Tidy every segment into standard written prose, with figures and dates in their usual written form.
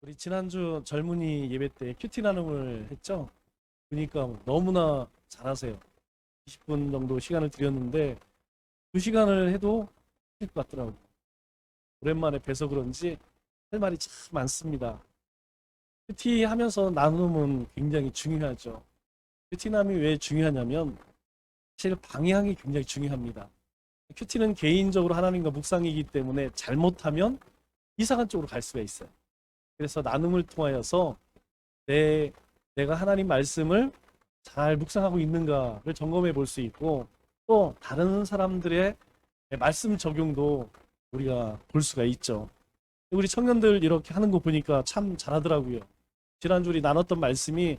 우리 지난주 젊은이 예배 때 큐티 나눔을 했죠. 그러니까 너무나 잘하세요. 20분 정도 시간을 드렸는데 2시간을 해도 할 것 같더라고요. 오랜만에 뵈서 그런지 할 말이 참 많습니다. 큐티 하면서 나눔은 굉장히 중요하죠. 큐티 나눔이 왜 중요하냐면 사실 방향이 굉장히 중요합니다. 큐티는 개인적으로 하나님과 묵상이기 때문에 잘못하면 이상한 쪽으로 갈 수가 있어요. 그래서 나눔을 통하여서 내가 하나님 말씀을 잘 묵상하고 있는가를 점검해 볼 수 있고, 또 다른 사람들의 말씀 적용도 우리가 볼 수가 있죠. 우리 청년들 이렇게 하는 거 보니까 참 잘하더라고요. 지난주 우리 나눴던 말씀이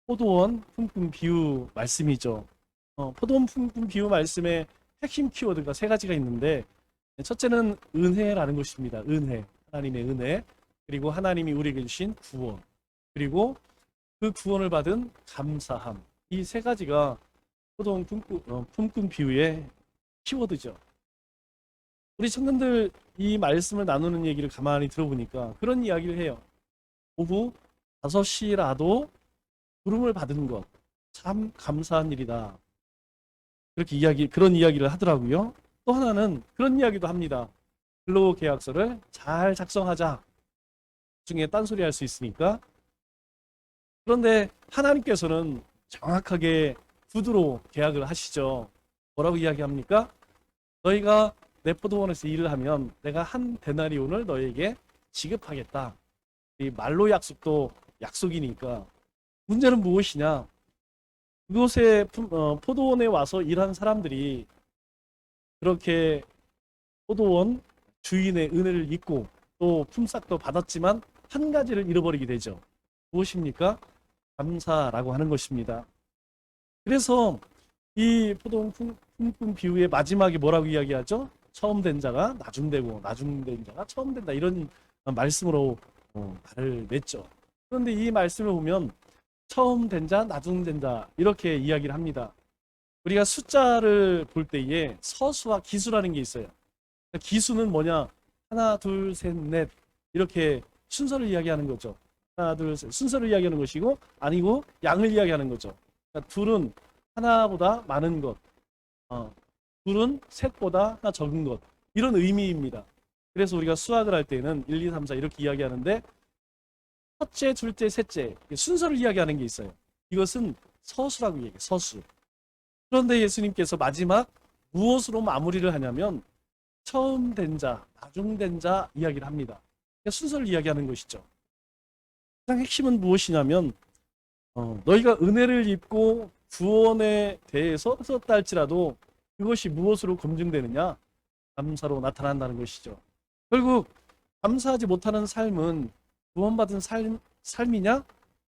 포도원 품꾼 비유 말씀이죠. 포도원 품꾼 비유 말씀의 핵심 키워드가 세 가지가 있는데, 첫째는 은혜라는 것입니다. 은혜, 하나님의 은혜. 그리고 하나님이 우리에게 주신 구원, 그리고 그 구원을 받은 감사함. 이 세 가지가 포도원 품꾼 비유의 키워드죠. 우리 청년들 이 말씀을 나누는 얘기를 가만히 들어보니까 그런 이야기를 해요. 오후 5시라도 부름을 받은 것 참 감사한 일이다. 그런 이야기를 하더라고요. 또 하나는 그런 이야기도 합니다. 근로계약서를 잘 작성하자. 중에 딴소리 할 수 있으니까. 그런데 하나님께서는 정확하게 구두로 계약을 하시죠. 뭐라고 이야기합니까? 너희가 내 포도원에서 일을 하면 내가 한 데나리온을 너희에게 지급하겠다. 이 말로 약속도 약속이니까. 문제는 무엇이냐? 그곳에 포도원에 와서 일한 사람들이 그렇게 포도원 주인의 은혜를 잊고 또 품삯도 받았지만 한 가지를 잃어버리게 되죠. 무엇입니까? 감사라고 하는 것입니다. 그래서 이 포도원 품꾼 비유의 마지막에 뭐라고 이야기하죠? 처음 된 자가 나중되고 나중된 자가 처음 된다, 이런 말씀으로 말을 맺죠. 그런데 이 말씀을 보면 처음 된 자, 나중된 자 이렇게 이야기를 합니다. 우리가 숫자를 볼 때에 서수와 기수라는 게 있어요. 기수는 뭐냐? 하나, 둘, 셋, 넷 이렇게 순서를 이야기하는 거죠. 하나, 둘, 셋 순서를 이야기하는 것이고, 아니고 양을 이야기하는 거죠. 그러니까 둘은 하나보다 많은 것, 둘은 셋보다 하나 적은 것, 이런 의미입니다. 그래서 우리가 수학을 할 때는 1, 2, 3, 4 이렇게 이야기하는데, 첫째, 둘째, 셋째 순서를 이야기하는 게 있어요. 이것은 서수라고 얘기해요. 서수. 그런데 예수님께서 마지막 무엇으로 마무리를 하냐면 처음 된 자, 나중 된 자 이야기를 합니다. 순서를 이야기하는 것이죠. 가장 핵심은 무엇이냐면 너희가 은혜를 입고 구원에 대해서 썼다 할지라도 그것이 무엇으로 검증되느냐? 감사로 나타난다는 것이죠. 결국 감사하지 못하는 삶은 구원받은 삶이냐?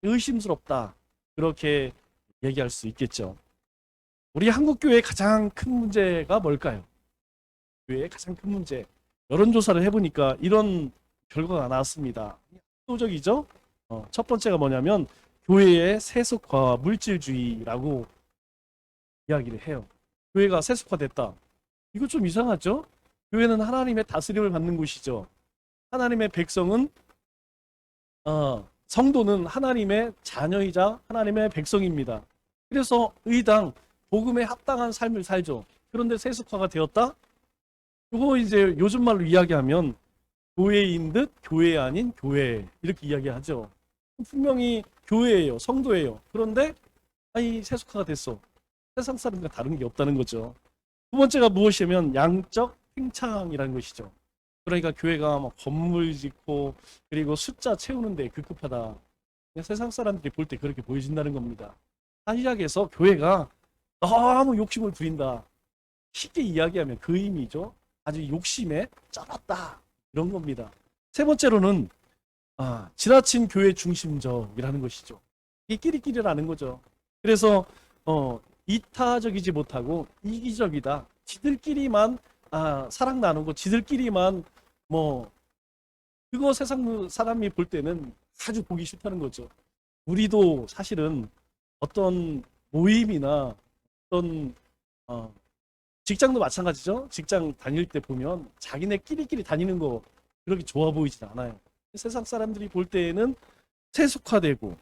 의심스럽다. 그렇게 얘기할 수 있겠죠. 우리 한국교회의 가장 큰 문제가 뭘까요? 교회의 가장 큰 문제. 여론조사를 해보니까 이런 결과가 나왔습니다. 압도적이죠? 첫 번째가 뭐냐면 교회의 세속화와 물질주의라고 이야기를 해요. 교회가 세속화됐다. 이거 좀 이상하죠? 교회는 하나님의 다스림을 받는 곳이죠. 하나님의 백성은 성도는 하나님의 자녀이자 하나님의 백성입니다. 그래서 의당 복음에 합당한 삶을 살죠. 그런데 세속화가 되었다? 이거 이제 요즘 말로 이야기하면 교회인 듯 교회 아닌 교회 이렇게 이야기하죠. 분명히 교회예요. 성도예요. 그런데 아니 세속화가 됐어. 세상 사람과 다른 게 없다는 거죠. 두 번째가 무엇이냐면 양적 팽창이라는 것이죠. 그러니까 교회가 막 건물 짓고 그리고 숫자 채우는데 급급하다. 세상 사람들이 볼 때 그렇게 보여진다는 겁니다. 한시작에서 교회가 너무 욕심을 부린다. 쉽게 이야기하면 그 의미죠. 아주 욕심에 쩔었다. 이런 겁니다. 세 번째로는 지나친 교회 중심적이라는 것이죠. 이게 끼리끼리라는 거죠. 그래서 이타적이지 못하고 이기적이다. 지들끼리만 사랑 나누고 지들끼리만 그거 세상 사람이 볼 때는 아주 보기 싫다는 거죠. 우리도 사실은 어떤 모임이나 어떤 직장도 마찬가지죠. 직장 다닐 때 보면 자기네 끼리끼리 다니는 거 그렇게 좋아 보이진 않아요. 세상 사람들이 볼 때에는 세속화되고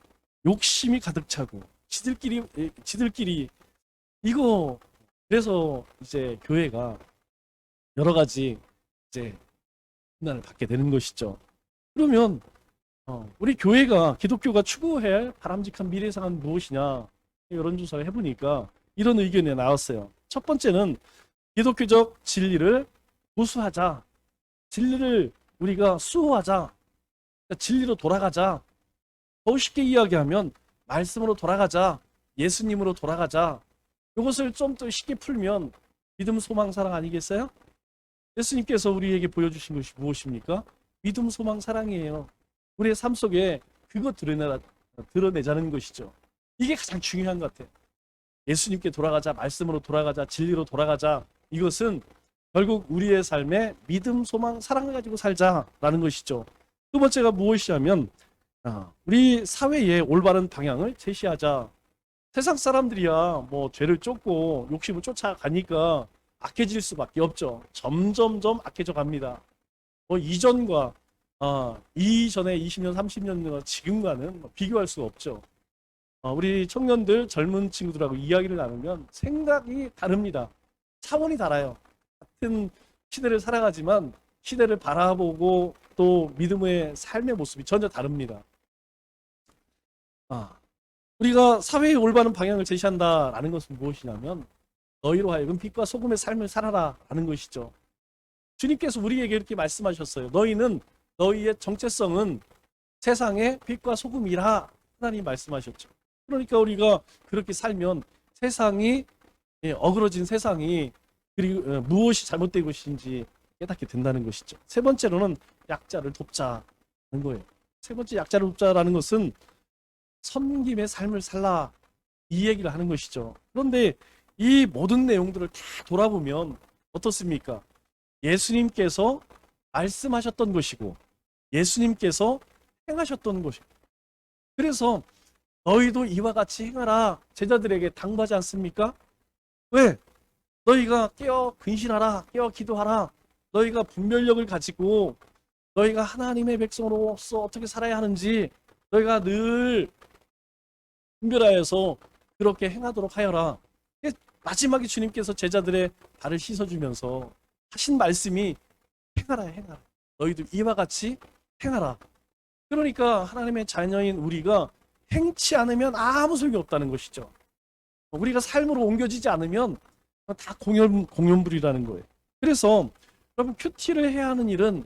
욕심이 가득 차고 지들끼리 이거 그래서 이제 교회가 여러 가지 이제 비난을 받게 되는 것이죠. 그러면 우리 교회가 기독교가 추구해야 할 바람직한 미래상은 무엇이냐 여론조사를 해보니까 이런 의견이 나왔어요. 첫 번째는 기독교적 진리를 고수하자. 진리를 우리가 수호하자. 그러니까 진리로 돌아가자. 더 쉽게 이야기하면 말씀으로 돌아가자. 예수님으로 돌아가자. 이것을 좀 더 쉽게 풀면 믿음, 소망, 사랑 아니겠어요? 예수님께서 우리에게 보여주신 것이 무엇입니까? 믿음, 소망, 사랑이에요. 우리의 삶 속에 그거 드러내자는 것이죠. 이게 가장 중요한 것 같아요. 예수님께 돌아가자, 말씀으로 돌아가자, 진리로 돌아가자. 이것은 결국 우리의 삶에 믿음, 소망, 사랑을 가지고 살자라는 것이죠. 두 번째가 무엇이냐면 우리 사회의 올바른 방향을 제시하자. 세상 사람들이야 뭐 죄를 쫓고 욕심을 쫓아가니까 악해질 수밖에 없죠. 점점점 악해져 갑니다. 뭐 이전에 20년, 30년과 지금과는 비교할 수가 없죠. 우리 청년들, 젊은 친구들하고 이야기를 나누면 생각이 다릅니다. 차원이 달라요. 같은 시대를 살아가지만 시대를 바라보고 또 믿음의 삶의 모습이 전혀 다릅니다. 우리가 사회의 올바른 방향을 제시한다라는 것은 무엇이냐면 너희로 하여금 빛과 소금의 삶을 살아라 라는 것이죠. 주님께서 우리에게 이렇게 말씀하셨어요. 너희의 정체성은 세상의 빛과 소금이라 하나님 말씀하셨죠. 그러니까 우리가 그렇게 살면 세상이 어그러진 세상이 그리고 무엇이 잘못된 것인지 깨닫게 된다는 것이죠. 세 번째로는 약자를 돕자는 거예요. 세 번째 약자를 돕자라는 것은 섬김의 삶을 살라 이 얘기를 하는 것이죠. 그런데 이 모든 내용들을 다 돌아보면 어떻습니까? 예수님께서 말씀하셨던 것이고 예수님께서 행하셨던 것이고 그래서 너희도 이와 같이 행하라 제자들에게 당부하지 않습니까? 왜? 너희가 깨어 근신하라 깨어 기도하라 너희가 분별력을 가지고 너희가 하나님의 백성으로서 어떻게 살아야 하는지 너희가 늘 분별하여서 그렇게 행하도록 하여라. 마지막에 주님께서 제자들의 발을 씻어주면서 하신 말씀이 행하라 행하라. 너희도 이와 같이 행하라. 그러니까 하나님의 자녀인 우리가 행치 않으면 아무 소용이 없다는 것이죠. 우리가 삶으로 옮겨지지 않으면 다 공연불이라는 거예요. 그래서 여러분 큐티를 해야 하는 일은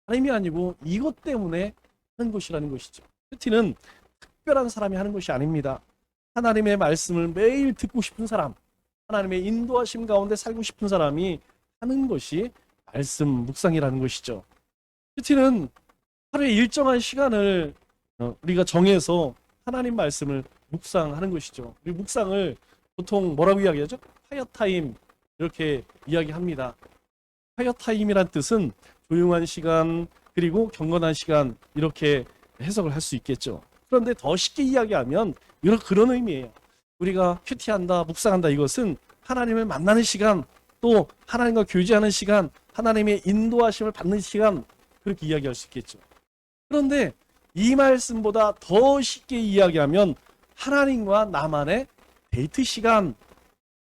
다름이 아니고 이것 때문에 하는 것이라는 것이죠. 큐티는 특별한 사람이 하는 것이 아닙니다. 하나님의 말씀을 매일 듣고 싶은 사람, 하나님의 인도하심 가운데 살고 싶은 사람이 하는 것이 말씀 묵상이라는 것이죠. 큐티는 하루에 일정한 시간을 우리가 정해서 하나님 말씀을 묵상하는 것이죠. 우리 묵상을 보통 뭐라고 이야기하죠? 파이어타임 이렇게 이야기합니다. 파이어타임이란 뜻은 조용한 시간 그리고 경건한 시간 이렇게 해석을 할 수 있겠죠. 그런데 더 쉽게 이야기하면 그런 의미예요. 우리가 큐티한다, 묵상한다 이것은 하나님을 만나는 시간 또 하나님과 교제하는 시간 하나님의 인도하심을 받는 시간 그렇게 이야기할 수 있겠죠. 그런데 이 말씀보다 더 쉽게 이야기하면 하나님과 나만의 데이트 시간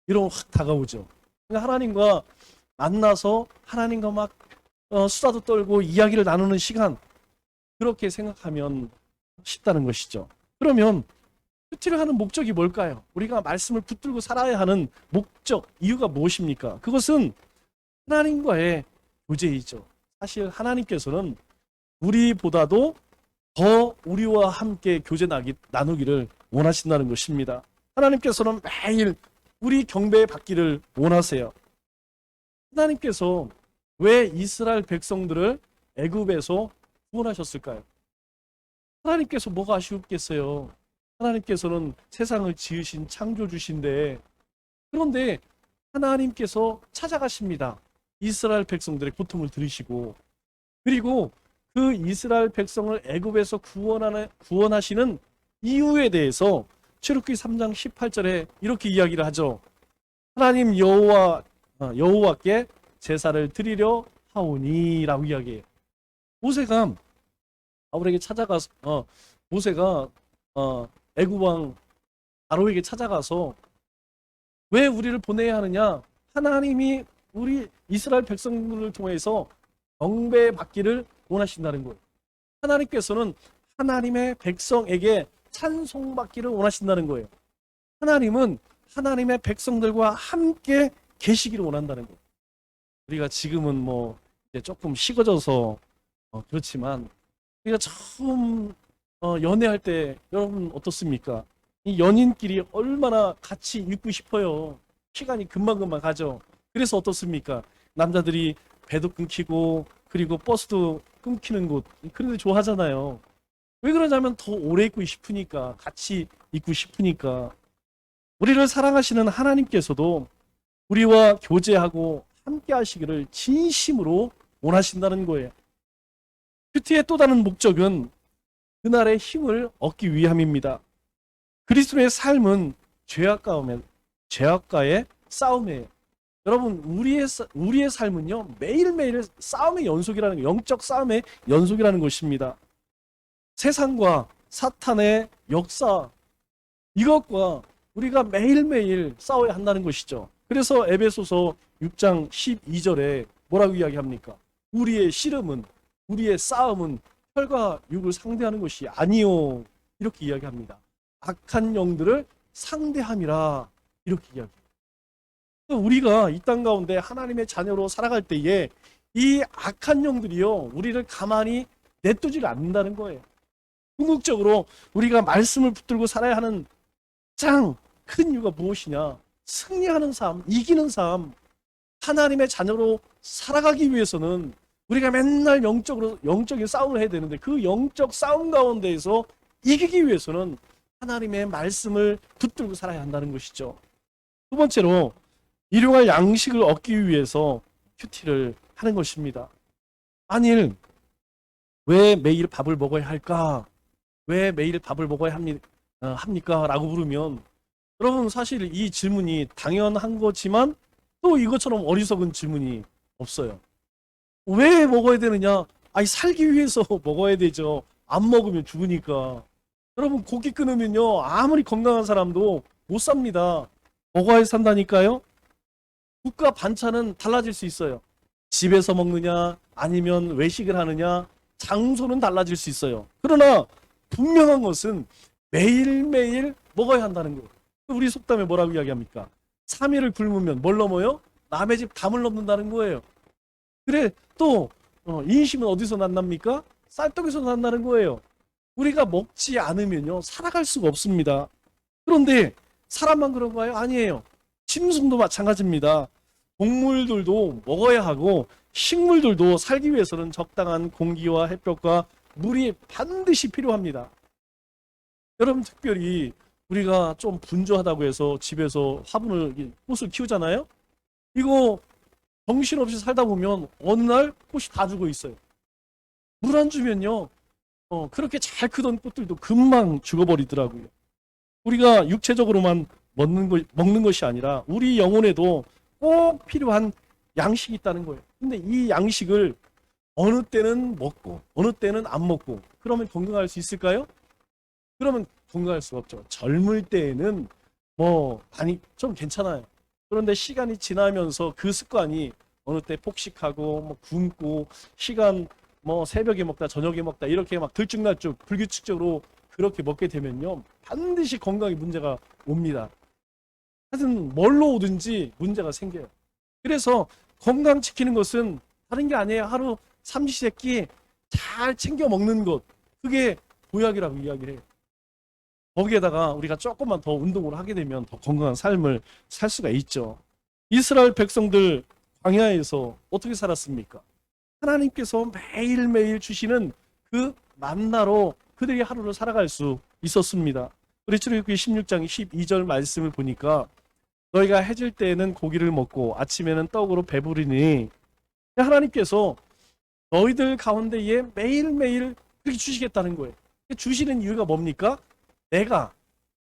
이런 확 다가오죠. 그러니까 하나님과 만나서 하나님과 막 수다도 떨고 이야기를 나누는 시간 그렇게 생각하면 쉽다는 것이죠. 그러면 큐티를 하는 목적이 뭘까요? 우리가 말씀을 붙들고 살아야 하는 목적, 이유가 무엇입니까? 그것은 하나님과의 교제이죠. 사실 하나님께서는 우리보다도 더 우리와 함께 교제 나누기를 원하신다는 것입니다. 하나님께서는 매일 우리 경배 받기를 원하세요. 하나님께서 왜 이스라엘 백성들을 애굽에서 구원하셨을까요? 하나님께서 뭐가 아쉬웠겠어요? 하나님께서는 세상을 지으신 창조주신데 그런데 하나님께서 찾아가십니다. 이스라엘 백성들의 고통을 들으시고 그리고 그 이스라엘 백성을 애굽에서 구원하시는 이유에 대해서 출애굽기 3장 18절에 이렇게 이야기를 하죠. 하나님 여호와께 제사를 드리려 하오니라고 이야기해요. 모세가 바울에게 찾아가서 모세가 애굽 왕 바로에게 찾아가서 왜 우리를 보내야 하느냐? 하나님이 우리 이스라엘 백성들을 통해서 경배받기를 원하신다는 거예요. 하나님께서는 하나님의 백성에게 찬송받기를 원하신다는 거예요. 하나님은 하나님의 백성들과 함께 계시기를 원한다는 거예요. 우리가 지금은 뭐 이제 조금 식어져서 그렇지만 우리가 처음 연애할 때 여러분 어떻습니까? 이 연인끼리 얼마나 같이 있고 싶어요. 시간이 금방금방 가죠. 그래서 어떻습니까? 남자들이 배도 끊기고 그리고 버스도 끊기는 곳 그런 데 좋아하잖아요. 왜 그러냐면 더 오래 있고 싶으니까, 같이 있고 싶으니까. 우리를 사랑하시는 하나님께서도 우리와 교제하고 함께 하시기를 진심으로 원하신다는 거예요. 큐티의 또 다른 목적은 그날의 힘을 얻기 위함입니다. 그리스도의 삶은 죄악과의 싸움이에요. 여러분, 우리의 삶은요, 매일매일 싸움의 연속이라는 거, 영적 싸움의 연속이라는 것입니다. 세상과 사탄의 역사, 이것과 우리가 매일매일 싸워야 한다는 것이죠. 그래서 에베소서 6장 12절에 뭐라고 이야기합니까? 우리의 씨름은, 우리의 싸움은 혈과 육을 상대하는 것이 아니요, 이렇게 이야기합니다. 악한 영들을 상대함이라, 이렇게 이야기합니다. 우리가 이 땅 가운데 하나님의 자녀로 살아갈 때에 이 악한 영들이요, 우리를 가만히 내두지를 않는다는 거예요. 궁극적으로 우리가 말씀을 붙들고 살아야 하는 가장 큰 이유가 무엇이냐? 승리하는 삶, 이기는 삶. 하나님의 자녀로 살아가기 위해서는 우리가 맨날 영적인 싸움을 해야 되는데, 그 영적 싸움 가운데에서 이기기 위해서는 하나님의 말씀을 붙들고 살아야 한다는 것이죠. 두 번째로, 일용할 양식을 얻기 위해서 큐티를 하는 것입니다. 만일 왜 매일 밥을 먹어야 할까? 왜 매일 밥을 먹어야 합니까? 라고 물으면, 여러분, 사실 이 질문이 당연한 거지만 또 이것처럼 어리석은 질문이 없어요. 왜 먹어야 되느냐? 아니, 살기 위해서 먹어야 되죠. 안 먹으면 죽으니까. 여러분, 고기 끊으면요, 아무리 건강한 사람도 못 삽니다. 먹어야 산다니까요. 국가 반찬은 달라질 수 있어요. 집에서 먹느냐 아니면 외식을 하느냐, 장소는 달라질 수 있어요. 그러나 분명한 것은 매일매일 먹어야 한다는 거예요. 우리 속담에 뭐라고 이야기합니까? 3일을 굶으면 뭘 넘어요? 남의 집 담을 넘는다는 거예요. 그래, 또 인심은 어디서 났납니까? 쌀떡에서 난다는 거예요. 우리가 먹지 않으면요, 살아갈 수가 없습니다. 그런데 사람만 그런가요? 아니에요. 짐승도 마찬가지입니다. 동물들도 먹어야 하고 식물들도 살기 위해서는 적당한 공기와 햇볕과 물이 반드시 필요합니다. 여러분, 특별히 우리가 좀 분주하다고 해서 집에서 꽃을 키우잖아요. 이거 정신없이 살다 보면 어느 날 꽃이 다 죽어 있어요. 물 안 주면요, 그렇게 잘 크던 꽃들도 금방 죽어버리더라고요. 우리가 육체적으로만 먹는 것이 아니라 우리 영혼에도 꼭 필요한 양식이 있다는 거예요. 근데 이 양식을 어느 때는 먹고 어느 때는 안 먹고 그러면 건강할 수 있을까요? 그러면 건강할 수가 없죠. 젊을 때에는 좀 괜찮아요. 그런데 시간이 지나면서 그 습관이 어느 때 폭식하고 굶고 시간 새벽에 먹다 저녁에 먹다 이렇게 막 들쭉날쭉 불규칙적으로 그렇게 먹게 되면요, 반드시 건강에 문제가 옵니다. 하여튼 뭘로 오든지 문제가 생겨요. 그래서 건강 지키는 것은 다른 게 아니에요. 하루 삼시세끼 잘 챙겨 먹는 것, 그게 보약이라고 이야기를 해요. 거기에다가 우리가 조금만 더 운동을 하게 되면 더 건강한 삶을 살 수가 있죠. 이스라엘 백성들 광야에서 어떻게 살았습니까? 하나님께서 매일매일 주시는 그 만나로 그들이 하루를 살아갈 수 있었습니다. 우리 출애굽기 16장 12절 말씀을 보니까, 너희가 해질 때에는 고기를 먹고 아침에는 떡으로 배부르니, 하나님께서 너희들 가운데에 매일매일 그렇게 주시겠다는 거예요. 주시는 이유가 뭡니까? 내가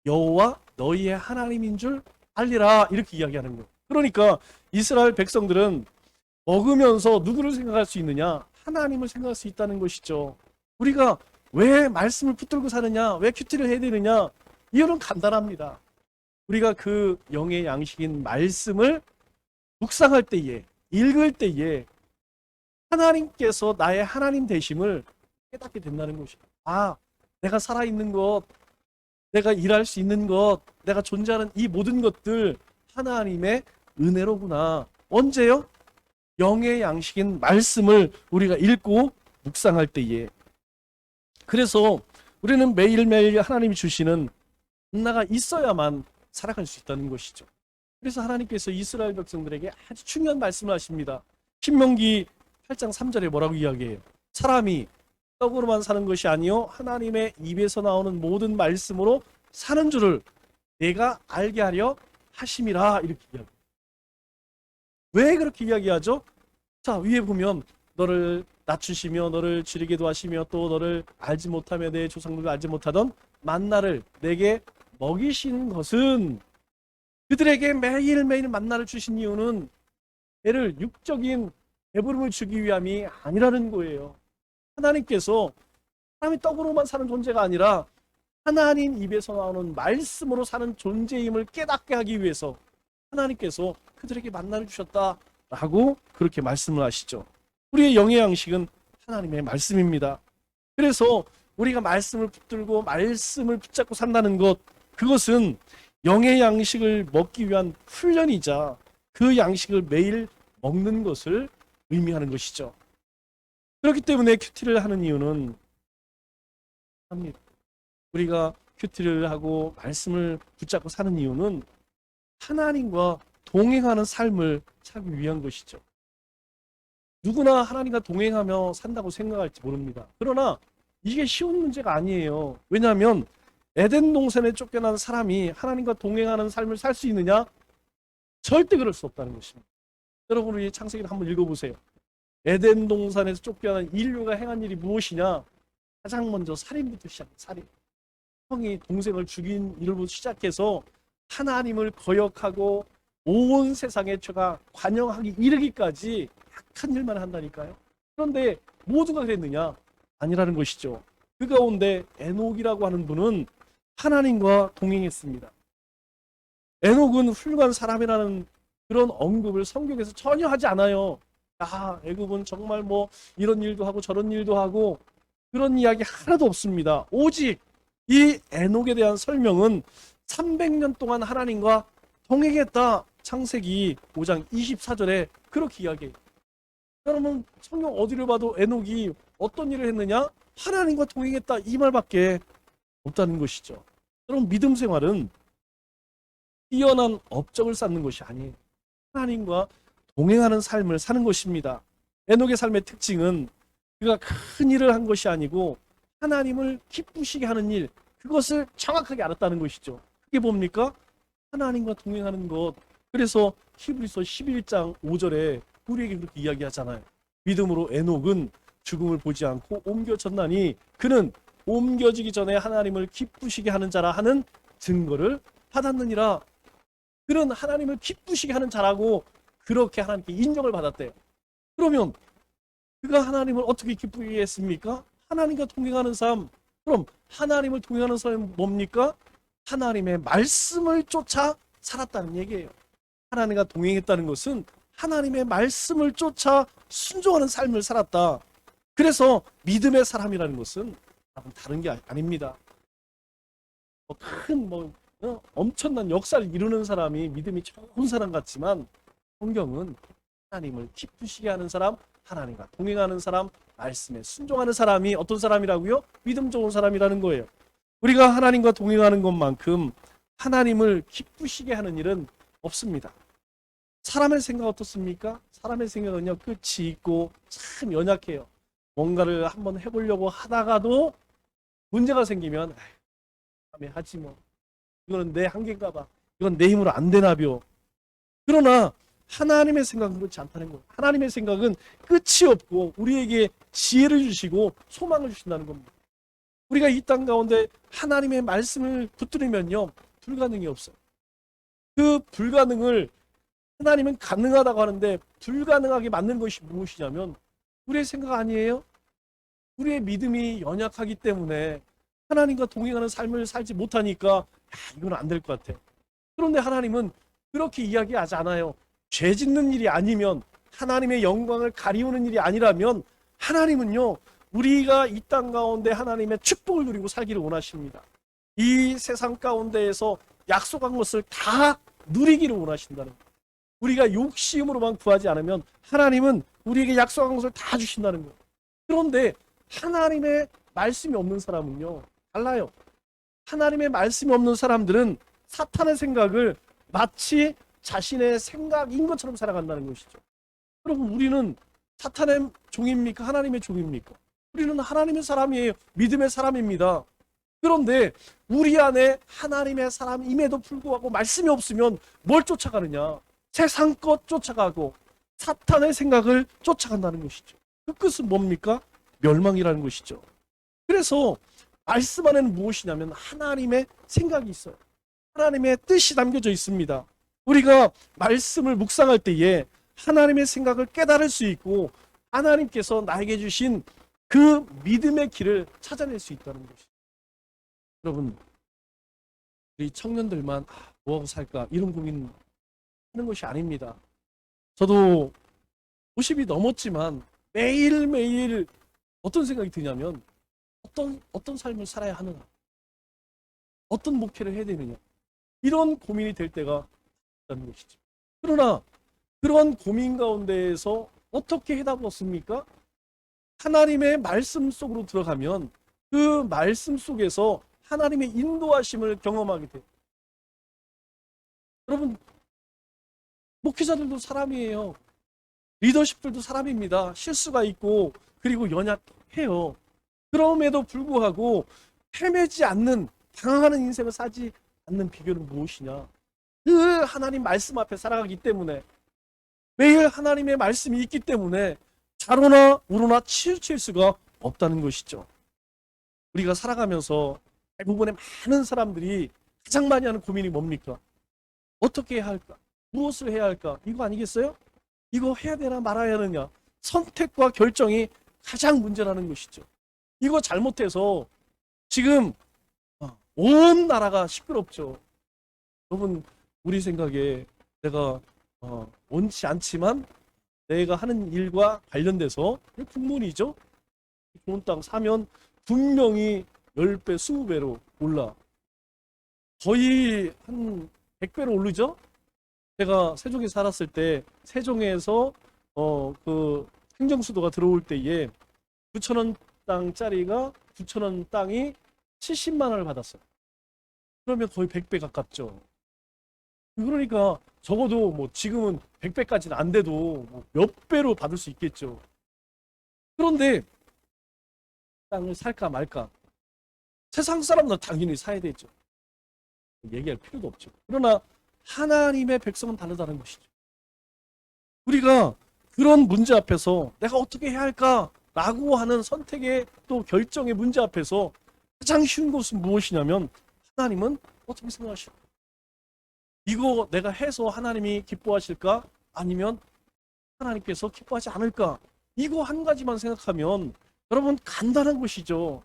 여호와 너희의 하나님인 줄 알리라, 이렇게 이야기하는 거예요. 그러니까 이스라엘 백성들은 먹으면서 누구를 생각할 수 있느냐? 하나님을 생각할 수 있다는 것이죠. 우리가 왜 말씀을 붙들고 사느냐? 왜 큐티를 해야 되느냐? 이유는 간단합니다. 우리가 그 영의 양식인 말씀을 묵상할 때에, 읽을 때에 하나님께서 나의 하나님 되심을 깨닫게 된다는 것이에요. 아, 내가 살아있는 것, 내가 일할 수 있는 것, 내가 존재하는 이 모든 것들 하나님의 은혜로구나. 언제요? 영의 양식인 말씀을 우리가 읽고 묵상할 때에. 그래서 우리는 매일매일 하나님이 주시는 만나가 있어야만 살아갈 수 있다는 것이죠. 그래서 하나님께서 이스라엘 백성들에게 아주 중요한 말씀을 하십니다. 신명기 8장 3절에 뭐라고 이야기해요? 사람이 떡으로만 사는 것이 아니요 하나님의 입에서 나오는 모든 말씀으로 사는 줄을 내가 알게 하려 하심이라. 이렇게 이야기해요. 왜 그렇게 이야기하죠? 자, 위에 보면 너를 낮추시며 너를 줄이기도 하시며 또 너를 알지 못하며 내 조상들도 알지 못하던 만나를 내게 먹이신 것은, 그들에게 매일매일 만나를 주신 이유는 애를 육적인 배부름을 주기 위함이 아니라는 거예요. 하나님께서 사람이 떡으로만 사는 존재가 아니라 하나님 입에서 나오는 말씀으로 사는 존재임을 깨닫게 하기 위해서 하나님께서 그들에게 만나를 주셨다라고 그렇게 말씀을 하시죠. 우리의 영의 양식은 하나님의 말씀입니다. 그래서 우리가 말씀을 붙들고 말씀을 붙잡고 산다는 것, 그것은 영의 양식을 먹기 위한 훈련이자 그 양식을 매일 먹는 것을 의미하는 것이죠. 그렇기 때문에 큐티를 하는 이유는 합니다. 우리가 큐티를 하고 말씀을 붙잡고 사는 이유는 하나님과 동행하는 삶을 살기 위한 것이죠. 누구나 하나님과 동행하며 산다고 생각할지 모릅니다. 그러나 이게 쉬운 문제가 아니에요. 왜냐하면 에덴 동산에 쫓겨난 사람이 하나님과 동행하는 삶을 살 수 있느냐? 절대 그럴 수 없다는 것입니다. 여러분, 우리 창세기를 한번 읽어보세요. 에덴 동산에서 쫓겨난 인류가 행한 일이 무엇이냐? 가장 먼저 살인부터 시작해요. 살인. 형이 동생을 죽인 일부터 시작해서 하나님을 거역하고 온 세상의 죄가 관영하기 이르기까지 악한 일만 한다니까요. 그런데 모두가 그랬느냐? 아니라는 것이죠. 그 가운데 에녹이라고 하는 분은 하나님과 동행했습니다. 에녹은 훌륭한 사람이라는 그런 언급을 성경에서 전혀 하지 않아요. 아, 애굽은 정말 뭐 이런 일도 하고 저런 일도 하고 그런 이야기 하나도 없습니다. 오직 이 에녹에 대한 설명은 300년 동안 하나님과 동행했다. 창세기 5장 24절에 그렇게 이야기해요. 여러분, 성경 어디를 봐도 에녹이 어떤 일을 했느냐? 하나님과 동행했다. 이 말밖에 없다는 것이죠. 여러분, 믿음 생활은 뛰어난 업적을 쌓는 것이 아니에요. 하나님과 동행하는 삶을 사는 것입니다. 에녹의 삶의 특징은 그가 큰 일을 한 것이 아니고 하나님을 기쁘시게 하는 일, 그것을 정확하게 알았다는 것이죠. 그게 뭡니까? 하나님과 동행하는 것. 그래서 히브리서 11장 5절에 우리에게 그렇게 이야기하잖아요. 믿음으로 에녹은 죽음을 보지 않고 옮겨졌나니 그는 옮겨지기 전에 하나님을 기쁘시게 하는 자라 하는 증거를 받았느니라. 그는 하나님을 기쁘시게 하는 자라고 그렇게 하나님께 인정을 받았대요. 그러면 그가 하나님을 어떻게 기쁘게 했습니까? 하나님과 동행하는 삶. 그럼 하나님을 동행하는 삶은 뭡니까? 하나님의 말씀을 쫓아 살았다는 얘기예요. 하나님과 동행했다는 것은 하나님의 말씀을 쫓아 순종하는 삶을 살았다. 그래서 믿음의 사람이라는 것은 다른 게 아닙니다. 엄청난 역사를 이루는 사람이 믿음이 좋은 사람 같지만 성경은 하나님을 기쁘시게 하는 사람, 하나님과 동행하는 사람, 말씀에 순종하는 사람이 어떤 사람이라고요? 믿음 좋은 사람이라는 거예요. 우리가 하나님과 동행하는 것만큼 하나님을 기쁘시게 하는 일은 없습니다. 사람의 생각 어떻습니까? 사람의 생각은요, 끝이 있고 참 연약해요. 뭔가를 한번 해보려고 하다가도 문제가 생기면 하지 뭐. 이거는 내 한계인가 봐. 이건 내 힘으로 안 되나벼. 그러나 하나님의 생각은 그렇지 않다는 거예요. 하나님의 생각은 끝이 없고 우리에게 지혜를 주시고 소망을 주신다는 겁니다. 우리가 이 땅 가운데 하나님의 말씀을 붙들으면요, 불가능이 없어요. 그 불가능을 하나님은 가능하다고 하는데 불가능하게 만든 것이 무엇이냐면 우리의 생각 아니에요? 우리의 믿음이 연약하기 때문에 하나님과 동행하는 삶을 살지 못하니까 이건 안 될 것 같아. 그런데 하나님은 그렇게 이야기하지 않아요. 죄 짓는 일이 아니면, 하나님의 영광을 가리우는 일이 아니라면 하나님은요, 우리가 이 땅 가운데 하나님의 축복을 누리고 살기를 원하십니다. 이 세상 가운데에서 약속한 것을 다 누리기를 원하신다는 거예요. 우리가 욕심으로만 구하지 않으면 하나님은 우리에게 약속한 것을 다 주신다는 거예요. 그런데 하나님의 말씀이 없는 사람은요, 달라요. 하나님의 말씀이 없는 사람들은 사탄의 생각을 마치 자신의 생각인 것처럼 살아간다는 것이죠. 여러분, 우리는 사탄의 종입니까? 하나님의 종입니까? 우리는 하나님의 사람이에요. 믿음의 사람입니다. 그런데 우리 안에 하나님의 사람임에도 불구하고 말씀이 없으면 뭘 쫓아가느냐? 세상 것 쫓아가고 사탄의 생각을 쫓아간다는 것이죠. 그 끝은 뭡니까? 멸망이라는 것이죠. 그래서 말씀 안에는 무엇이냐면 하나님의 생각이 있어요. 하나님의 뜻이 담겨져 있습니다. 우리가 말씀을 묵상할 때에 하나님의 생각을 깨달을 수 있고 하나님께서 나에게 주신 그 믿음의 길을 찾아낼 수 있다는 것이죠. 여러분, 우리 청년들만 뭐하고 살까 이런 고민하는 것이 아닙니다. 저도 50이 넘었지만 매일매일 어떤 생각이 드냐면 어떤 삶을 살아야 하느냐, 어떤 목회를 해야 되느냐, 이런 고민이 될 때가 있다는 것이죠. 그러나 그런 고민 가운데에서 어떻게 해답을 얻습니까? 하나님의 말씀 속으로 들어가면 그 말씀 속에서 하나님의 인도하심을 경험하게 돼요. 여러분, 목회자들도 사람이에요. 리더십들도 사람입니다. 실수가 있고 그리고 연약해요. 그럼에도 불구하고 헤매지 않는, 당황하는 인생을 살지 않는 비결은 무엇이냐? 늘 하나님 말씀 앞에 살아가기 때문에, 매일 하나님의 말씀이 있기 때문에 좌로나 우로나 치우칠 수가 없다는 것이죠. 우리가 살아가면서 대부분의 많은 사람들이 가장 많이 하는 고민이 뭡니까? 어떻게 해야 할까? 무엇을 해야 할까? 이거 아니겠어요? 이거 해야 되나 말아야 하느냐? 선택과 결정이 가장 문제라는 것이죠. 이거 잘못해서 지금 온 나라가 시끄럽죠. 여러분, 우리 생각에 내가 원치 않지만 내가 하는 일과 관련돼서 풍문이죠. 좋은 땅 사면 분명히 10배, 20배로 올라. 거의 한 100배로 오르죠. 제가 세종에 살았을 때 세종에서 그 행정수도가 들어올 때에 9,000원 땅짜리가 9,000원 땅이 70만 원을 받았어요. 그러면 거의 100배 가깝죠. 그러니까 적어도 뭐 지금은 100배까지는 안 돼도 몇 배로 받을 수 있겠죠. 그런데 땅을 살까 말까? 세상 사람은 당연히 사야 되죠. 얘기할 필요도 없죠. 그러나 하나님의 백성은 다르다는 것이죠. 우리가 그런 문제 앞에서 내가 어떻게 해야 할까라고 하는 선택의 또 결정의 문제 앞에서 가장 쉬운 것은 무엇이냐면 하나님은 어떻게 생각하실까? 이거 내가 해서 하나님이 기뻐하실까? 아니면 하나님께서 기뻐하지 않을까? 이거 한 가지만 생각하면 여러분 간단한 것이죠.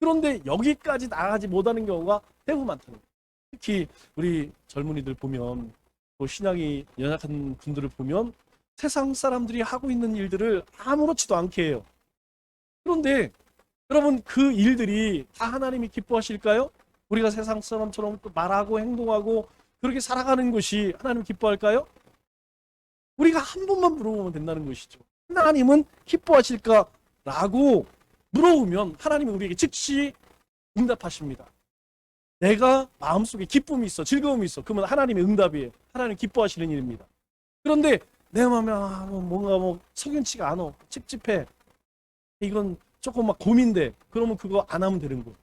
그런데 여기까지 나가지 못하는 경우가 대부분 많다는 거예요. 특히 우리 젊은이들 보면, 또 신앙이 연약한 분들을 보면 세상 사람들이 하고 있는 일들을 아무렇지도 않게 해요. 그런데 여러분, 그 일들이 다 하나님이 기뻐하실까요? 우리가 세상 사람처럼 또 말하고 행동하고 그렇게 살아가는 것이 하나님 기뻐할까요? 우리가 한 번만 물어보면 된다는 것이죠. 하나님은 기뻐하실까라고 물어보면 하나님은 우리에게 즉시 응답하십니다. 내가 마음속에 기쁨이 있어, 즐거움이 있어. 그러면 하나님의 응답이에요. 하나님 기뻐하시는 일입니다. 그런데 내 마음에 뭔가 석연치가 않아, 찝찝해, 이건 조금 막 고민돼. 그러면 그거 안 하면 되는 거예요.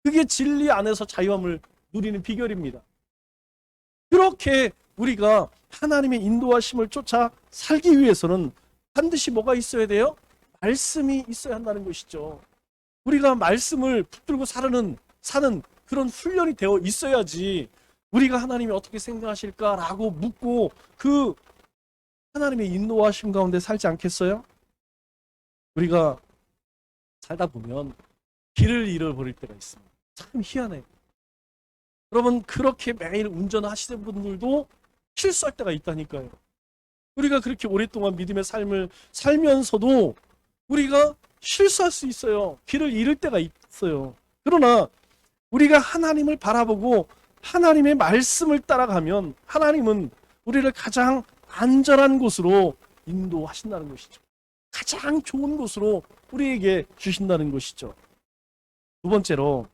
그게 진리 안에서 자유함을 누리는 비결입니다. 그렇게 우리가 하나님의 인도하심을 쫓아 살기 위해서는 반드시 뭐가 있어야 돼요? 말씀이 있어야 한다는 것이죠. 우리가 말씀을 붙들고 사는 그런 훈련이 되어 있어야지 우리가 하나님이 어떻게 생각하실까라고 묻고 그 하나님의 인도하심 가운데 살지 않겠어요? 우리가 살다 보면 길을 잃어버릴 때가 있습니다. 참 희한해요. 여러분, 그렇게 매일 운전하시는 분들도 실수할 때가 있다니까요. 우리가 그렇게 오랫동안 믿음의 삶을 살면서도 우리가 실수할 수 있어요. 길을 잃을 때가 있어요. 그러나 우리가 하나님을 바라보고 하나님의 말씀을 따라가면 하나님은 우리를 가장 안전한 곳으로 인도하신다는 것이죠. 가장 좋은 곳으로 우리에게 주신다는 것이죠. 두 번째로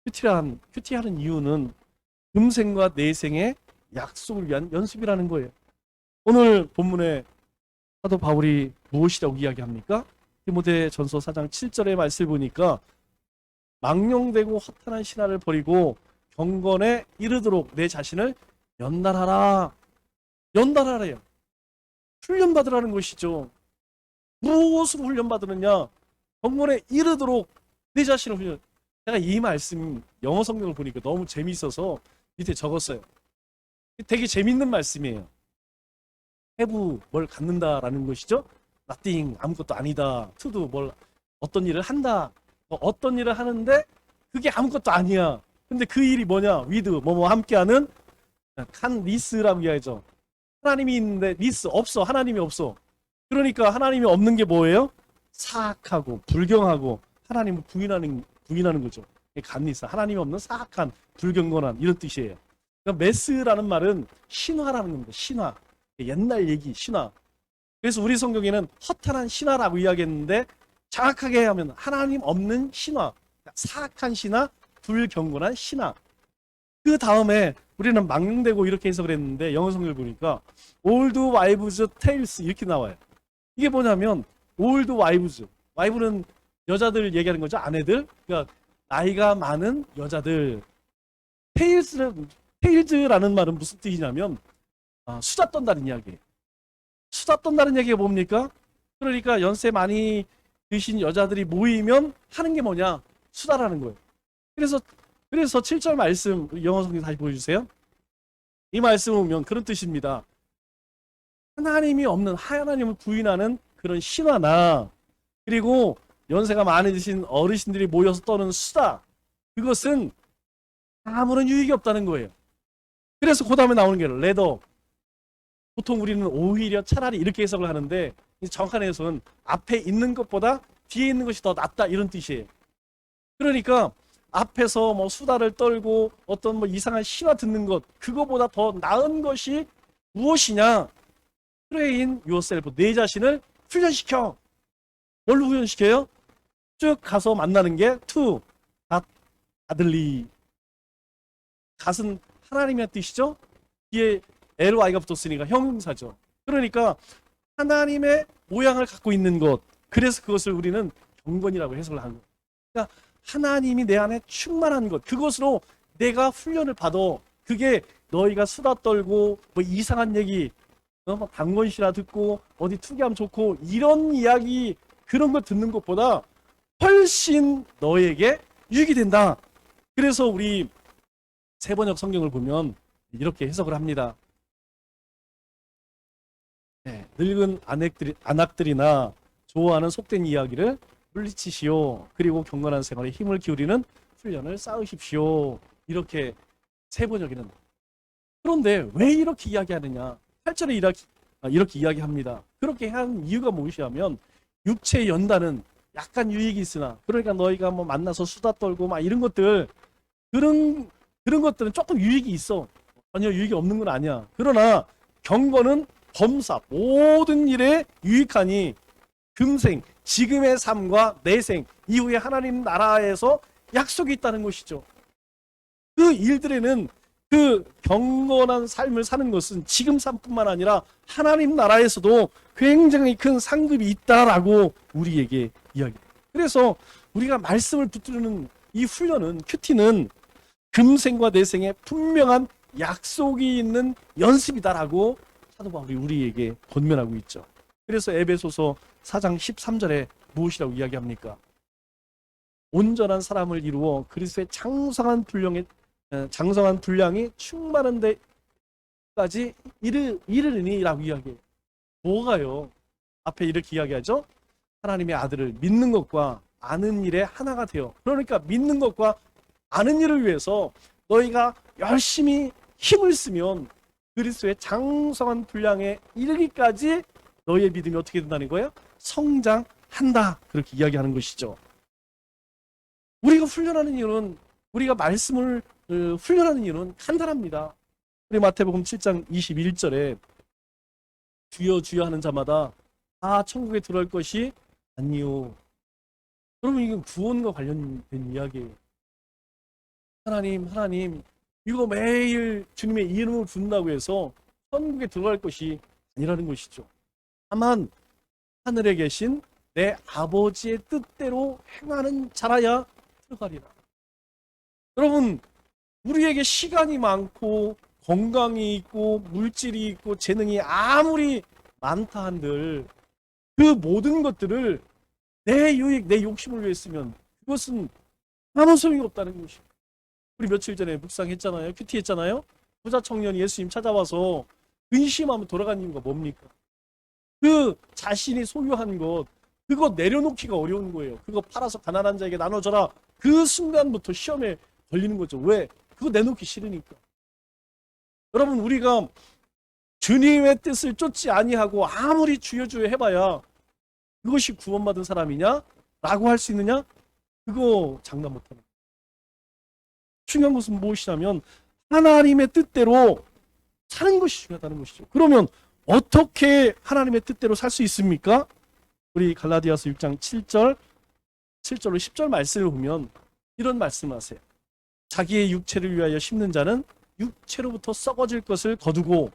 큐티하는 이유는 금생과 내생의 약속을 위한 연습이라는 거예요. 오늘 본문에 사도 바울이 무엇이라고 이야기합니까? 디모데전서 4장 7절의 말씀을 보니까 망령되고 허탄한 신화를 버리고 경건에 이르도록 내 자신을 연단하라. 연단하래요. 훈련받으라는 것이죠. 무엇으로 훈련받느냐? 경건에 이르도록 내 자신을 훈련. 제가 이 말씀 영어 성경을 보니까 너무 재미있어서 밑에 적었어요. 되게 재밌는 말씀이에요. have 뭘 갖는다라는 것이죠. nothing 아무것도 아니다. to도 뭘 어떤 일을 한다. 어떤 일을 하는데 그게 아무것도 아니야. 근데 그 일이 뭐냐? with 뭐뭐 함께하는 칸 리스라고 이야기하죠. 하나님이 있는데 리스 없어. 하나님이 없어. 그러니까 하나님이 없는 게 뭐예요? 사악하고 불경하고 하나님을 부인하는 거죠. 간리사 하나님이 없는 사악한 불경건한 이런 뜻이에요. 그러니까 메스라는 말은 신화라는 겁니다. 신화. 옛날 얘기 신화. 그래서 우리 성경에는 허탄한 신화라고 이야기했는데 정확하게 하면 하나님 없는 신화, 사악한 신화, 불경건한 신화. 그 다음에 우리는 망령되고 이렇게 해석을 했는데 영어 성경을 보니까 old wives tales 이렇게 나와요. 이게 뭐냐면 old wives, 와이프는 여자들 얘기하는 거죠. 아내들. 그러니까 나이가 많은 여자들. 테일즈라는 말은 무슨 뜻이냐면 수다 떤다는 이야기예요. 수다 떤다는 얘기가 뭡니까? 그러니까 연세 많이 드신 여자들이 모이면 하는 게 뭐냐? 수다라는 거예요. 그래서 7절 말씀 영어 성경 다시 보여주세요. 이 말씀을 보면 그런 뜻입니다. 하나님이 없는 하나님을 부인하는 그런 신화나 그리고 연세가 많으신 어르신들이 모여서 떠는 수다, 그것은 아무런 유익이 없다는 거예요. 그래서 그 다음에 나오는 게 레더. 보통 우리는 오히려 차라리 이렇게 해석을 하는데 정확한 해석은 앞에 있는 것보다 뒤에 있는 것이 더 낫다 이런 뜻이에요. 그러니까 앞에서 뭐 수다를 떨고 어떤 뭐 이상한 신화 듣는 것, 그거보다 더 나은 것이 무엇이냐? 트레인 유어셀프, 내 자신을 훈련시켜. 뭘로 훈련시켜요? 쭉 가서 만나는 게 투, 아들리. 갓은 하나님의 뜻이죠. 뒤에 LY가 붙었으니까 형용사죠. 그러니까 하나님의 모양을 갖고 있는 것. 그래서 그것을 우리는 경건이라고 해석을 하는 거예요. 그러니까 하나님이 내 안에 충만한 것, 그것으로 내가 훈련을 받아. 그게 너희가 수다 떨고 뭐 이상한 얘기, 뭐 방언시라 듣고 어디 투기하면 좋고 이런 이야기, 그런 거 듣는 것보다 훨씬 너에게 유익이 된다. 그래서 우리 세번역 성경을 보면 이렇게 해석을 합니다. 네, 늙은 안악들이나 좋아하는 속된 이야기를 물리치시오. 그리고 경건한 생활에 힘을 기울이는 훈련을 쌓으십시오. 이렇게 세번역에는. 그런데 왜 이렇게 이야기하느냐? 8절에 이렇게 이야기합니다. 그렇게 한 이유가 무엇이냐면 육체의 연단은 약간 유익이 있으나, 그러니까 너희가 뭐 만나서 수다 떨고 막 이런 것들, 그런 것들은 조금 유익이 있어. 전혀 유익이 없는 건 아니야. 그러나 경건은 범사 모든 일에 유익하니 금생, 지금의 삶과 내생, 이후에 하나님 나라에서 약속이 있다는 것이죠. 그 일들에는 그 경건한 삶을 사는 것은 지금 삶뿐만 아니라 하나님 나라에서도 굉장히 큰 상급이 있다라고 우리에게 이야기해요. 그래서 우리가 말씀을 붙드는 이 훈련은, 큐티는 금생과 내생에 분명한 약속이 있는 연습이다라고 사도 바울이 우리에게 권면하고 있죠. 그래서 에베소서 4장 13절에 무엇이라고 이야기합니까? 온전한 사람을 이루어 그리스도의 장성한 분량이 충만한 데까지 이르리니라고 이야기해요. 뭐가요? 앞에 이렇게 이야기하죠. 하나님의 아들을 믿는 것과 아는 일에 하나가 되어. 그러니까 믿는 것과 아는 일을 위해서 너희가 열심히 힘을 쓰면 그리스도의 장성한 분량에 이르기까지 너희의 믿음이 어떻게 된다는 거예요? 성장한다. 그렇게 이야기하는 것이죠. 우리가 훈련하는 이유는, 우리가 말씀을 훈련하는 이유는 간단합니다. 우리 마태복음 7장 21절에 주여 주여 하는 자마다 다 천국에 들어갈 것이 아니요. 여러분, 이건 구원과 관련된 이야기예요. 하나님, 이거 매일 주님의 이름을 부른다고 해서 천국에 들어갈 것이 아니라는 것이죠. 다만 하늘에 계신 내 아버지의 뜻대로 행하는 자라야 들어가리라. 여러분, 우리에게 시간이 많고 건강이 있고 물질이 있고 재능이 아무리 많다 한들 그 모든 것들을 내 유익, 내 욕심을 위해 쓰면 그것은 아무 소용이 없다는 것이에요. 우리 며칠 전에 묵상했잖아요. 큐티 했잖아요. 부자 청년이 예수님 찾아와서 근심하면 돌아간 이유가 뭡니까? 그 자신이 소유한 것, 그거 내려놓기가 어려운 거예요. 그거 팔아서 가난한 자에게 나눠줘라. 그 순간부터 시험에 걸리는 거죠. 왜? 그거 내놓기 싫으니까. 여러분, 우리가 주님의 뜻을 쫓지 아니하고 아무리 주여 주여 해봐야 그것이 구원받은 사람이냐? 라고 할 수 있느냐? 그거 장담 못하는 거예요. 중요한 것은 무엇이냐면 하나님의 뜻대로 사는 것이 중요하다는 것이죠. 그러면 어떻게 하나님의 뜻대로 살 수 있습니까? 우리 갈라디아서 6장 7절로 10절 말씀을 보면 이런 말씀을 하세요. 자기의 육체를 위하여 심는 자는 육체로부터 썩어질 것을 거두고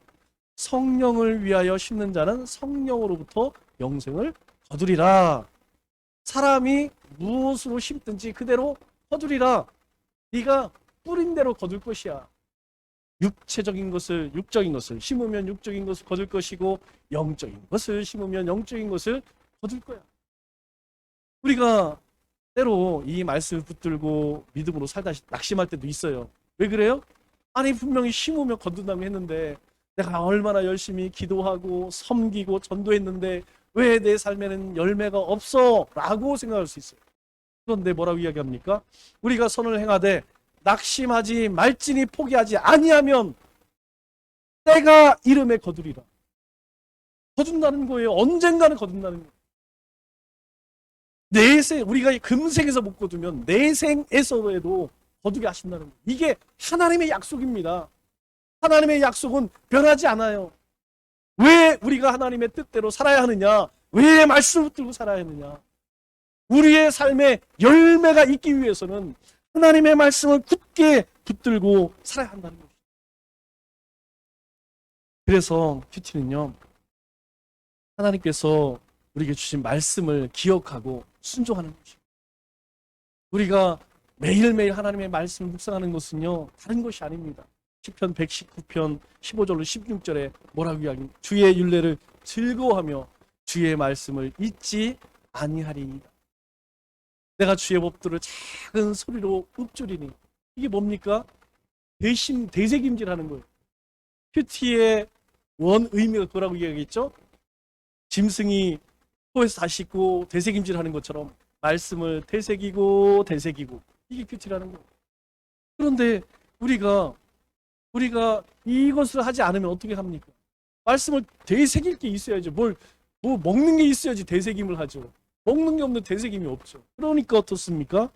성령을 위하여 심는 자는 성령으로부터 영생을 거두리라. 사람이 무엇으로 심든지 그대로 거두리라. 네가 뿌린 대로 거둘 것이야. 육적인 것을 심으면 육적인 것을 거둘 것이고 영적인 것을 심으면 영적인 것을 거둘 거야. 우리가 때로 이 말씀을 붙들고 믿음으로 살다 낙심할 때도 있어요. 왜 그래요? 아니, 분명히 심으면 거둔다고 했는데 내가 얼마나 열심히 기도하고 섬기고 전도했는데 왜 내 삶에는 열매가 없어? 라고 생각할 수 있어요. 그런데 뭐라고 이야기합니까? 우리가 선을 행하되 낙심하지 말지니 포기하지 아니하면 때가 이름에 거두리라. 거둔다는 거예요. 언젠가는 거둔다는 거예요. 내생, 우리가 금생에서 못 거두면 내생에서도 거두게 하신다는 거예요. 이게 하나님의 약속입니다. 하나님의 약속은 변하지 않아요. 왜 우리가 하나님의 뜻대로 살아야 하느냐? 왜 말씀을 붙들고 살아야 하느냐? 우리의 삶에 열매가 있기 위해서는 하나님의 말씀을 굳게 붙들고 살아야 한다는 것입니다. 그래서 큐티는요, 하나님께서 우리에게 주신 말씀을 기억하고 순종하는 것입니다. 우리가 매일매일 하나님의 말씀을 묵상하는 것은요, 다른 것이 아닙니다. 시편 119편 15절로 16절에 뭐라고 이야기합니까? 주의 율례를 즐거워하며 주의 말씀을 잊지 아니하리이다. 내가 주의 법도를 작은 소리로 읊조리니. 이게 뭡니까? 대세김질하는 거예요. 큐티의 원 의미가 그거라고 이야기했죠. 짐승이 코에서 다 씻고 대세김질하는 것처럼 말씀을 되새기고 이게 큐티라는 거예요. 그런데 우리가 이것을 하지 않으면 어떻게 합니까? 말씀을 되새길 게 있어야죠. 뭐 먹는 게 있어야지 되새김을 하죠. 먹는 게 없는 되새김이 없죠. 그러니까 어떻습니까?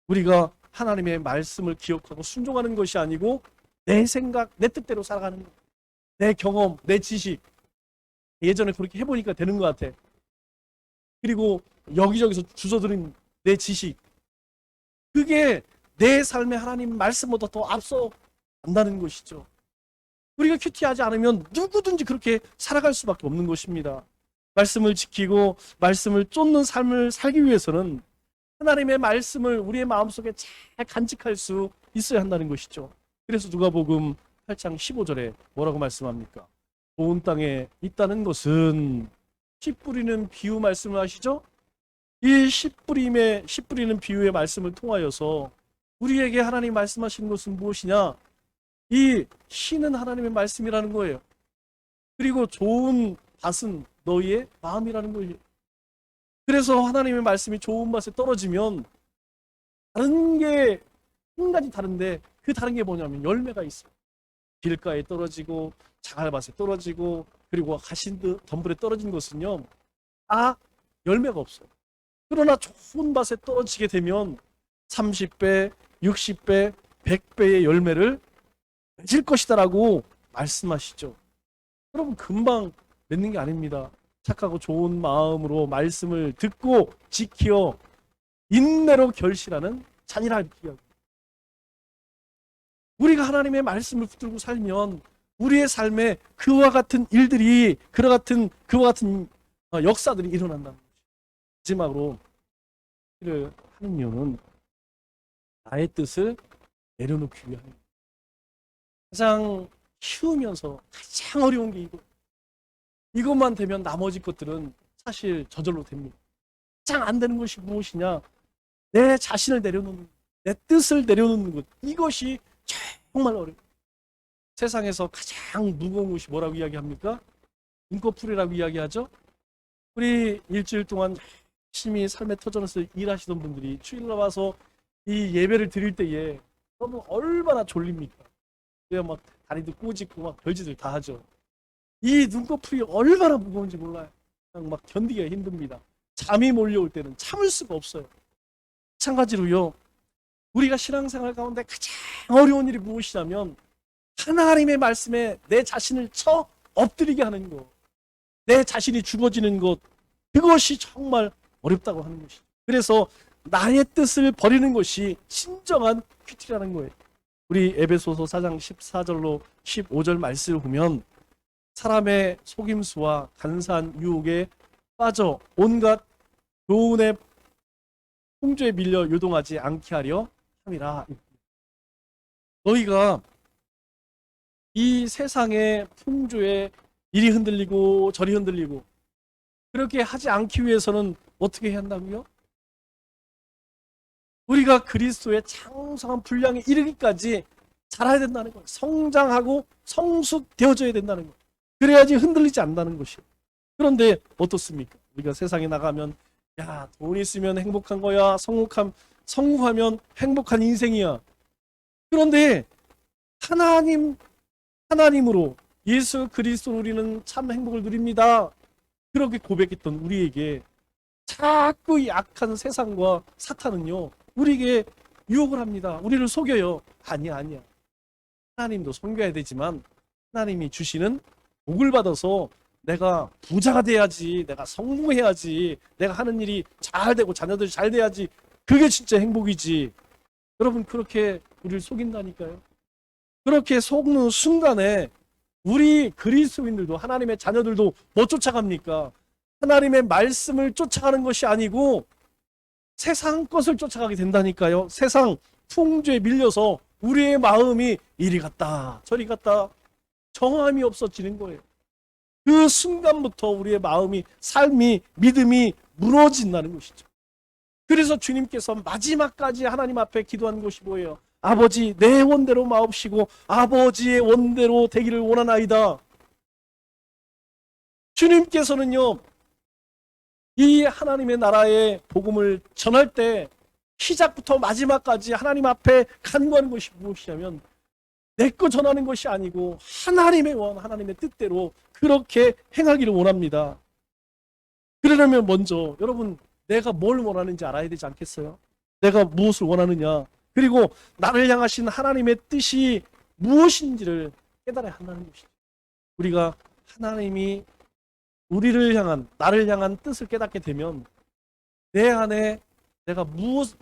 우리가 하나님의 말씀을 기억하고 순종하는 것이 아니고 내 생각, 내 뜻대로 살아가는 거예요. 내 경험, 내 지식. 예전에 그렇게 해보니까 되는 것 같아. 그리고 여기저기서 주워들은 내 지식. 그게 내 삶에 하나님 말씀보다 더 앞서 간다는 것이죠. 우리가 큐티하지 않으면 누구든지 그렇게 살아갈 수밖에 없는 것입니다. 말씀을 지키고 말씀을 쫓는 삶을 살기 위해서는 하나님의 말씀을 우리의 마음속에 잘 간직할 수 있어야 한다는 것이죠. 그래서 누가복음 8장 15절에 뭐라고 말씀합니까? 좋은 땅에 있다는 것은 씨 뿌리는 비유 말씀을 하시죠? 이 씨 뿌리는 비유의 말씀을 통하여서 우리에게 하나님 말씀하시는 것은 무엇이냐? 이 씨는 하나님의 말씀이라는 거예요. 그리고 좋은 밭은 너희의 마음이라는 거예요. 그래서 하나님의 말씀이 좋은 맛에 떨어지면 다른 게 한 가지 다른데, 그 다른 게 뭐냐면 열매가 있어요. 길가에 떨어지고 자갈밭에 떨어지고 그리고 가신 덤불에 떨어진 것은요, 다 열매가 없어요. 그러나 좋은 밭에 떨어지게 되면 30배, 60배, 100배의 열매를 맺을 것이다라고 말씀하시죠. 여러분, 금방 맺는 게 아닙니다. 착하고 좋은 마음으로 말씀을 듣고 지켜 인내로 결실하는 자니라. 우리가 하나님의 말씀을 붙들고 살면 우리의 삶에 그와 같은 일들이, 그와 같은 역사들이 일어난다는 거죠. 마지막으로 일을 하는 이유는 나의 뜻을 내려놓기 위함입니다. 가장 쉬우면서 가장 어려운 게 이것만 되면 나머지 것들은 사실 저절로 됩니다. 가장 안 되는 것이 무엇이냐? 내 자신을 내려놓는, 내 뜻을 내려놓는 것. 이것이 정말 어려워요. 세상에서 가장 무거운 것이 뭐라고 이야기합니까? 눈꺼풀이라고 이야기하죠. 우리 일주일 동안 열심히 삶의 터전에서 일하시던 분들이 주일날 와서 이 예배를 드릴 때에 여러분 얼마나 졸립니까? 그냥 막 다리도 꼬집고 막 별짓을 다 하죠. 이 눈꺼풀이 얼마나 무거운지 몰라요. 그냥 막 견디기가 힘듭니다. 잠이 몰려올 때는 참을 수가 없어요. 마찬가지로요, 우리가 신앙생활 가운데 가장 어려운 일이 무엇이냐면 하나님의 말씀에 내 자신을 쳐 엎드리게 하는 것, 내 자신이 죽어지는 것, 그것이 정말 어렵다고 하는 것이죠. 그래서 나의 뜻을 버리는 것이 진정한 큐티라는 거예요. 우리 에베소서 4장 14절로 15절 말씀을 보면 사람의 속임수와 간사한 유혹에 빠져 온갖 교훈의 풍조에 밀려 요동하지 않게 하려 함이라. 너희가 이 세상의 풍조에 이리 흔들리고 저리 흔들리고 그렇게 하지 않기 위해서는 어떻게 해야 한다고요? 우리가 그리스도의 장성한 분량에 이르기까지 자라야 된다는 거예요. 성장하고 성숙되어져야 된다는 거예요. 그래야지 흔들리지 않는다는 것이에요. 그런데 어떻습니까? 우리가 세상에 나가면 야, 돈 있으면 행복한 거야. 성공하면 행복한 인생이야. 그런데 하나님으로 예수 그리스도로 우리는 참 행복을 누립니다. 그렇게 고백했던 우리에게 자꾸 약한 세상과 사탄은요, 우리에게 유혹을 합니다. 우리를 속여요. 아니야. 하나님도 섬겨야 되지만 하나님이 주시는 복을 받아서 내가 부자가 돼야지, 내가 성공해야지, 내가 하는 일이 잘 되고 자녀들이 잘 돼야지, 그게 진짜 행복이지. 여러분, 그렇게 우리를 속인다니까요. 그렇게 속는 순간에 우리 그리스도인들도, 하나님의 자녀들도 뭐 쫓아갑니까? 하나님의 말씀을 쫓아가는 것이 아니고 세상 것을 쫓아가게 된다니까요. 세상 풍조에 밀려서 우리의 마음이 이리 갔다 저리 갔다 정함이 없어지는 거예요. 그 순간부터 우리의 마음이, 삶이, 믿음이 무너진다는 것이죠. 그래서 주님께서 마지막까지 하나님 앞에 기도한 것이 뭐예요? 아버지, 내 원대로 마옵시고 아버지의 원대로 되기를 원하나이다. 주님께서는요, 이 하나님의 나라의 복음을 전할 때 시작부터 마지막까지 하나님 앞에 간구하는 것이 무엇이냐면 내 거 전하는 것이 아니고 하나님의 원, 하나님의 뜻대로 그렇게 행하기를 원합니다. 그러려면 먼저 여러분, 내가 뭘 원하는지 알아야 되지 않겠어요? 내가 무엇을 원하느냐, 그리고 나를 향하신 하나님의 뜻이 무엇인지를 깨달아야 한다는 것이죠. 우리가 하나님이 우리를 향한, 나를 향한 뜻을 깨닫게 되면 내 안에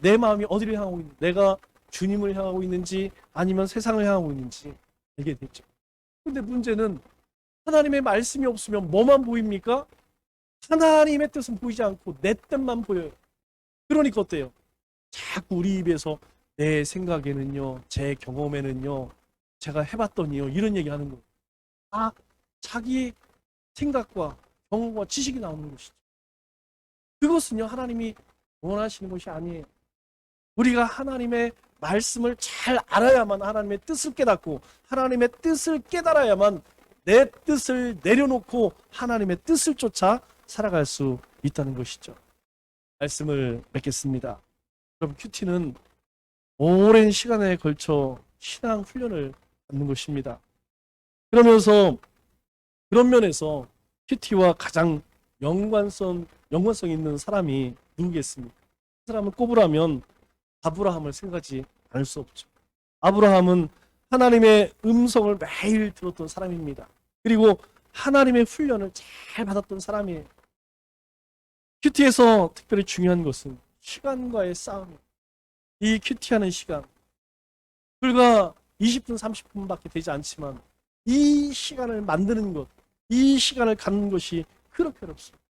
내 마음이 어디를 향하고 있는지, 내가 주님을 향하고 있는지 아니면 세상을 향하고 있는지 알게 되죠. 그런데 문제는 하나님의 말씀이 없으면 뭐만 보입니까? 하나님의 뜻은 보이지 않고 내 뜻만 보여요. 그러니까 어때요? 자꾸 우리 입에서 내 생각에는요, 제 경험에는요, 제가 해봤더니요, 이런 얘기 하는 거예요. 다 자기 생각과 경험과 지식이 나오는 것이죠. 그것은요, 하나님이 원하시는 것이 아니에요. 우리가 하나님의 말씀을 잘 알아야만 하나님의 뜻을 깨닫고, 하나님의 뜻을 깨달아야만 내 뜻을 내려놓고 하나님의 뜻을 쫓아 살아갈 수 있다는 것이죠. 말씀을 맺겠습니다. 여러분, 큐티는 오랜 시간에 걸쳐 신앙 훈련을 받는 것입니다. 그러면서 그런 면에서 큐티와 가장 연관성 있는 사람이 누구겠습니까? 그 사람을 꼽으라면 아브라함을 생각하지 않을 수 없죠. 아브라함은 하나님의 음성을 매일 들었던 사람입니다. 그리고 하나님의 훈련을 잘 받았던 사람이에요. 큐티에서 특별히 중요한 것은 시간과의 싸움이에요. 이 큐티하는 시간, 불과 20분, 30분밖에 되지 않지만 이 시간을 만드는 것, 이 시간을 갖는 것이 그렇게 어렵습니다.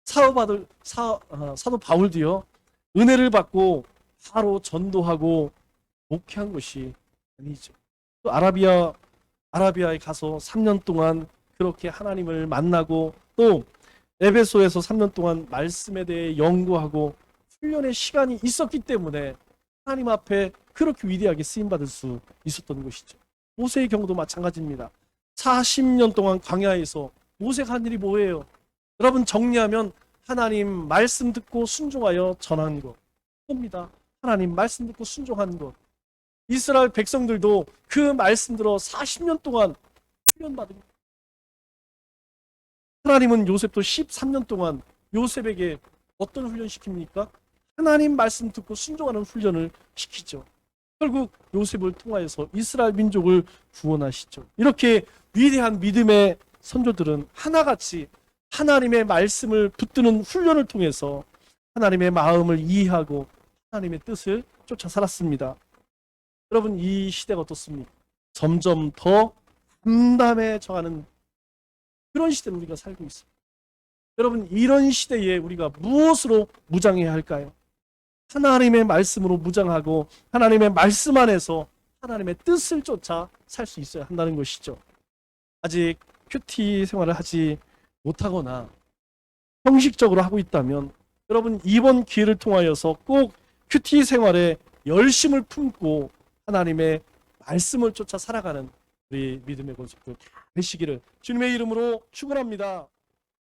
사도 바울도요, 은혜를 받고 바로 전도하고 목회한 것이 아니죠. 또 아라비아에 가서 3년 동안 그렇게 하나님을 만나고, 또 에베소에서 3년 동안 말씀에 대해 연구하고 훈련의 시간이 있었기 때문에 하나님 앞에 그렇게 위대하게 쓰임받을 수 있었던 것이죠. 모세의 경우도 마찬가지입니다. 40년 동안 광야에서 모세가 한 일이 뭐예요? 여러분, 정리하면 하나님 말씀 듣고 순종하여 전한 것, 그겁니다. 하나님 말씀 듣고 순종한 것. 이스라엘 백성들도 그 말씀 들어 40년 동안 훈련받은 것. 하나님은 요셉도 13년 동안 요셉에게 어떤 훈련 시킵니까? 하나님 말씀 듣고 순종하는 훈련을 시키죠. 결국 요셉을 통하여서 이스라엘 민족을 구원하시죠. 이렇게 위대한 믿음의 선조들은 하나같이 하나님의 말씀을 붙드는 훈련을 통해서 하나님의 마음을 이해하고 하나님의 뜻을 쫓아 살았습니다. 여러분, 이 시대가 어떻습니까? 점점 더 담담해져가는 그런 시대를 우리가 살고 있습니다. 여러분, 이런 시대에 우리가 무엇으로 무장해야 할까요? 하나님의 말씀으로 무장하고 하나님의 말씀 안에서 하나님의 뜻을 쫓아 살 수 있어야 한다는 것이죠. 아직 큐티 생활을 하지 못하거나 형식적으로 하고 있다면 여러분, 이번 기회를 통하여서 꼭 큐티 생활에 열심을 품고 하나님의 말씀을 쫓아 살아가는 우리 믿음의 권속들 다 되시기를 주님의 이름으로 축원합니다.